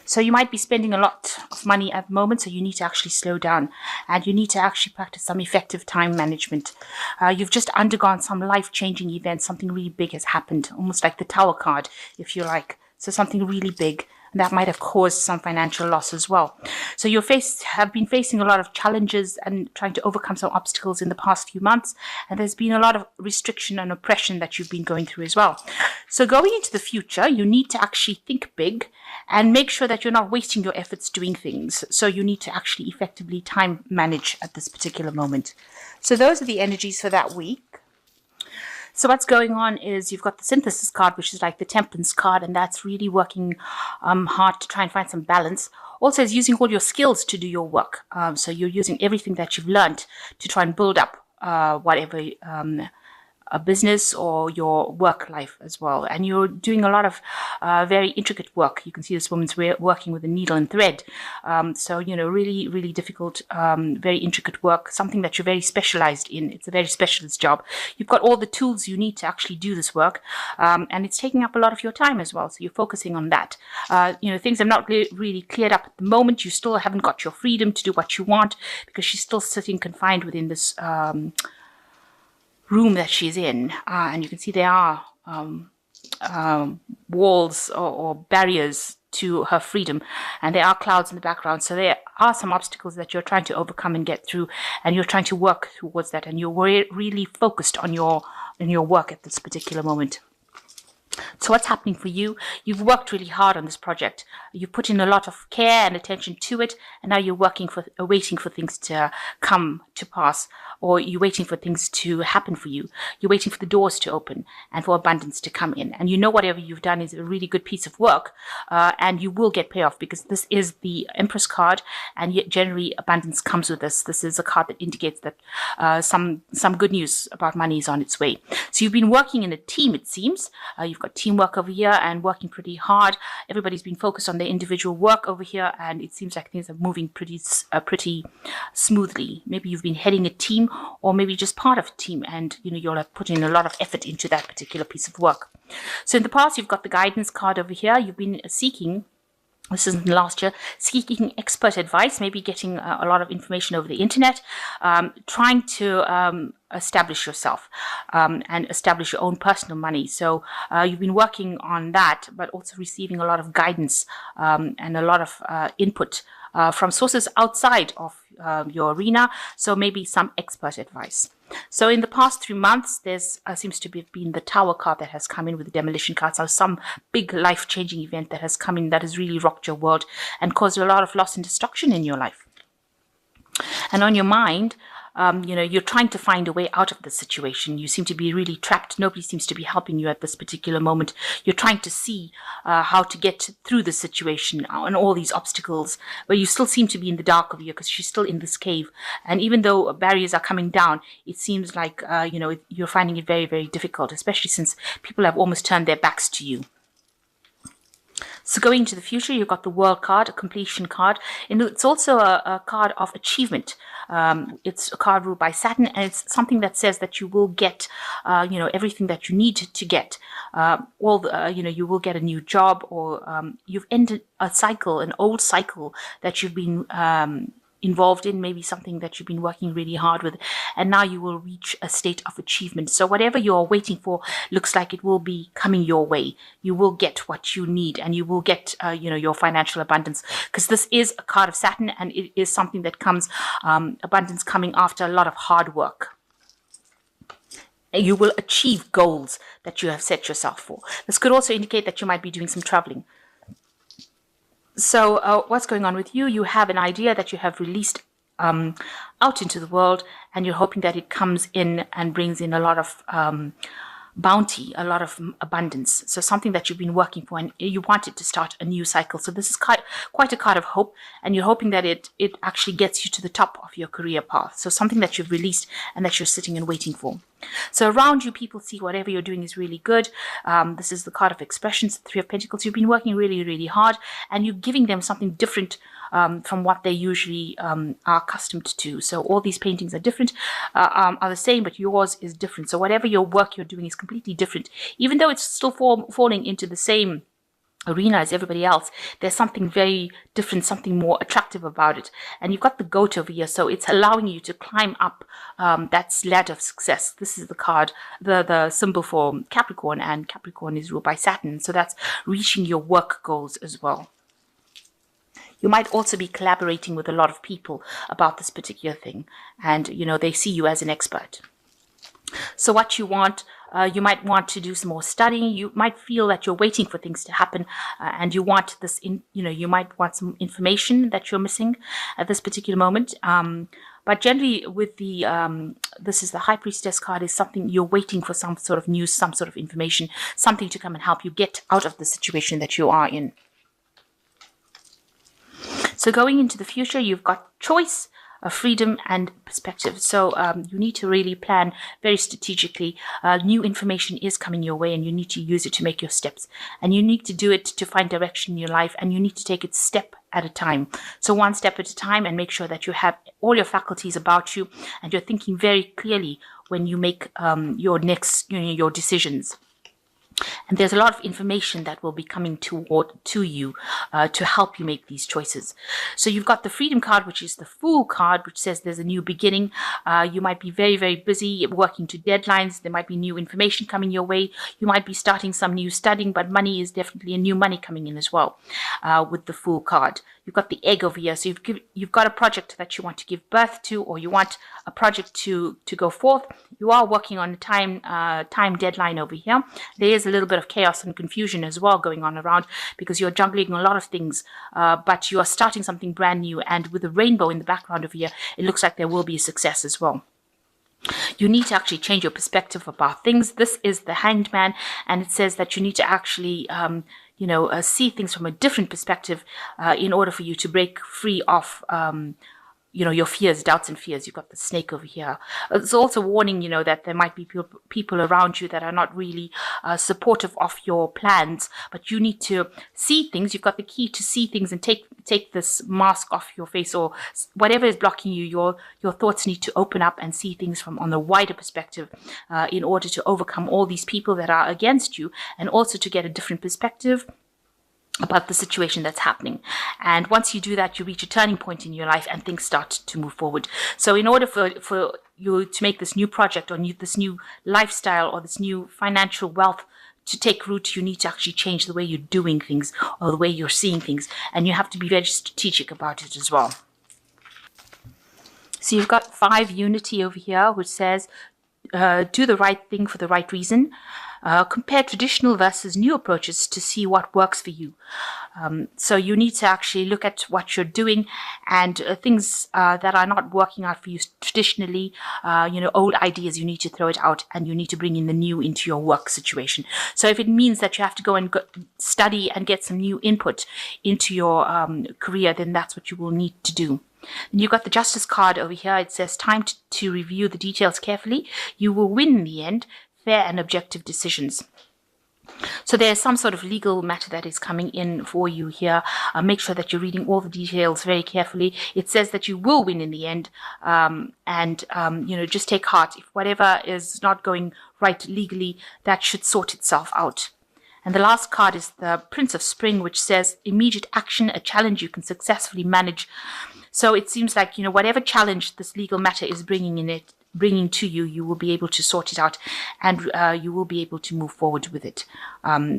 So you might be spending a lot of money at the moment, so you need to actually slow down, and you need to actually practice some effective time management. You've just undergone some life-changing event. Something really big has happened, almost like the Tower card, if you like. So something really big. That might have caused some financial loss as well. So you have been facing a lot of challenges and trying to overcome some obstacles in the past few months. And there's been a lot of restriction and oppression that you've been going through as well. So going into the future, you need to actually think big and make sure that you're not wasting your efforts doing things. So you need to actually effectively time manage at this particular moment. So those are the energies for that week. So what's going on is you've got the synthesis card, which is like the temperance card, and that's really working hard to try and find some balance. Also, is using all your skills to do your work. So you're using everything that you've learned to try and build up whatever a business or your work life as well. And you're doing a lot of very intricate work. You can see this woman's working with a needle and thread. So, really, really difficult, very intricate work, something that you're very specialized in. It's a very specialist job. You've got all the tools you need to actually do this work. And it's taking up a lot of your time as well. So you're focusing on that. Things are not really cleared up at the moment. You still haven't got your freedom to do what you want because she's still sitting confined within this room that she's in, and you can see there are walls or barriers to her freedom, and there are clouds in the background. So there are some obstacles that you're trying to overcome and get through, and you're trying to work towards that, and you're really focused on your work at this particular moment. So what's happening for you? You've worked really hard on this project. You've put in a lot of care and attention to it, and now you're waiting for things to come to pass, or you're waiting for things to happen for you. You're waiting for the doors to open and for abundance to come in. And whatever you've done is a really good piece of work, and you will get payoff because this is the Empress card, and yet generally abundance comes with this. This is a card that indicates that some good news about money is on its way. So you've been working in a team, it seems. You've got teamwork over here and working pretty hard. Everybody's been focused on their individual work over here, and it seems like things are moving pretty smoothly. Maybe you've been heading a team, or maybe just part of a team, and you'll have put in a lot of effort into that particular piece of work. So in the past, you've got the guidance card over here. You've been seeking, this is in the last year, seeking expert advice, maybe getting a lot of information over the internet, trying to establish yourself and establish your own personal money. So you've been working on that, but also receiving a lot of guidance and a lot of input from sources outside of your arena. So maybe some expert advice. So in the past 3 months, there's seems to be been the Tower card that has come in with the demolition card. So some big life-changing event that has come in that has really rocked your world and caused a lot of loss and destruction in your life. And on your mind, you're trying to find a way out of the situation. You seem to be really trapped. Nobody seems to be helping you at this particular moment. You're trying to see how to get through the situation and all these obstacles, but you still seem to be in the dark of you because she's still in this cave. And even though barriers are coming down, it seems like, you're finding it very, very difficult, especially since people have almost turned their backs to you. So going into the future, you've got the World card, a completion card, and it's also a card of achievement. It's a card ruled by Saturn, and it's something that says that you will get, everything that you need to get. You will get a new job, or you've ended a cycle, an old cycle that you've been involved in, maybe something that you've been working really hard with, and now you will reach a state of achievement. So whatever you're waiting for looks like it will be coming your way. You will get what you need, and you will get your financial abundance, because this is a card of Saturn, and it is something that comes abundance coming after a lot of hard work. You will achieve goals that you have set yourself for. This could also indicate that you might be doing some traveling. So what's going on with you? You have an idea that you have released out into the world, and you're hoping that it comes in and brings in a lot of bounty, a lot of abundance. So something that you've been working for, and you wanted to start a new cycle. So this is quite a card of hope, and you're hoping that it actually gets you to the top of your career path. So something that you've released and that you're sitting and waiting for. So around you, people see whatever you're doing is really good. This is the card of expressions, Three of Pentacles. You've been working really, really hard, and you're giving them something different from what they usually are accustomed to. So all these paintings are different, are the same, but yours is different. So whatever your work you're doing is completely different, even though it's still falling into the same arena as everybody else, there's something very different, something more attractive about it. And you've got the goat over here, so it's allowing you to climb up that ladder of success. This is the card, the symbol for Capricorn, and Capricorn is ruled by Saturn, so that's reaching your work goals as well. You might also be collaborating with a lot of people about this particular thing, and they see you as an expert. So what you want, you might want to do some more studying. You might feel that you're waiting for things to happen, and you want this you might want some information that you're missing at this particular moment. But generally with the, this is the High Priestess card, is something you're waiting for, some sort of news, some sort of information, something to come and help you get out of the situation that you are in. So going into the future, you've got choice, freedom and perspective. So you need to really plan very strategically. New information is coming your way, and you need to use it to make your steps. And you need to do it to find direction in your life, and you need to take it step at a time. So one step at a time, and make sure that you have all your faculties about you, and you're thinking very clearly when you make your next, your decisions. And there's a lot of information that will be coming to you to help you make these choices. So you've got the Freedom card, which is the Fool card, which says there's a new beginning. You might be very, very busy working to deadlines. There might be new information coming your way. You might be starting some new studying, but money is definitely a new money coming in as well with the Fool card. You've got the Egg over here. So you've got a project that you want to give birth to, or you want a project to go forth. You are working on a time deadline over here. There is a little bit of chaos and confusion as well going on around, because you're juggling a lot of things, but you are starting something brand new. And with the rainbow in the background over here, it looks like there will be a success as well. You need to actually change your perspective about things. This is the Hanged Man, and it says that you need to actually see things from a different perspective in order for you to break free of your fears, doubts and fears. You've got the Snake over here. It's also warning, that there might be people around you that are not really supportive of your plans, but you need to see things. You've got the key to see things and take this mask off your face, or whatever is blocking you. Your thoughts need to open up and see things from on a wider perspective in order to overcome all these people that are against you, and also to get a different perspective about the situation that's happening. And once you do that, you reach a turning point in your life and things start to move forward. So in order for you to make this new project, or this new lifestyle, or this new financial wealth to take root, you need to actually change the way you're doing things, or the way you're seeing things. And you have to be very strategic about it as well. So you've got 5 Unity over here, which says, do the right thing for the right reason. Compare traditional versus new approaches to see what works for you. So you need to actually look at what you're doing, and things that are not working out for you traditionally, old ideas, you need to throw it out, and you need to bring in the new into your work situation. So if it means that you have to go and study and get some new input into your career, then that's what you will need to do. And you've got the Justice card over here. It says, time to review the details carefully. You will win in the end. Fair and objective decisions. So there's some sort of legal matter that is coming in for you here. Make sure that you're reading all the details very carefully. It says that you will win in the end, just take heart. If whatever is not going right legally, that should sort itself out. And the last card is the Prince of Spring, which says immediate action, a challenge you can successfully manage. So it seems like, whatever challenge this legal matter is bringing to you, you will be able to sort it out, and you will be able to move forward with it.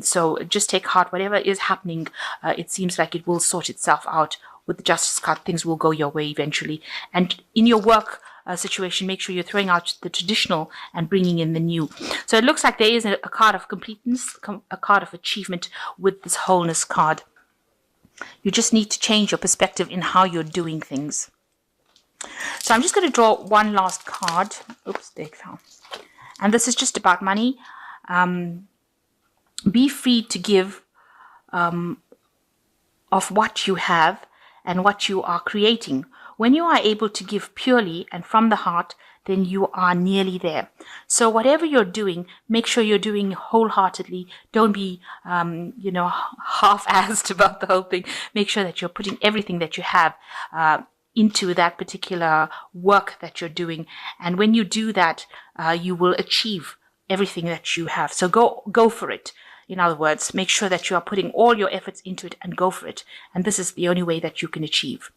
So just take heart. Whatever is happening, it seems like it will sort itself out. With the Justice card, things will go your way eventually. And in your work situation, make sure you're throwing out the traditional and bringing in the new. So it looks like there is a card of completeness, a card of achievement with this Wholeness card. You just need to change your perspective in how you're doing things. So I'm just going to draw one last card. Oops, there it fell. And this is just about money. Be free to give of what you have and what you are creating. When you are able to give purely and from the heart, then you are nearly there. So whatever you're doing, make sure you're doing wholeheartedly. Don't be, half-assed about the whole thing. Make sure that you're putting everything that you have into that particular work that you're doing. And when you do that, you will achieve everything that you have. So go for it. In other words, make sure that you are putting all your efforts into it and go for it. And this is the only way that you can achieve.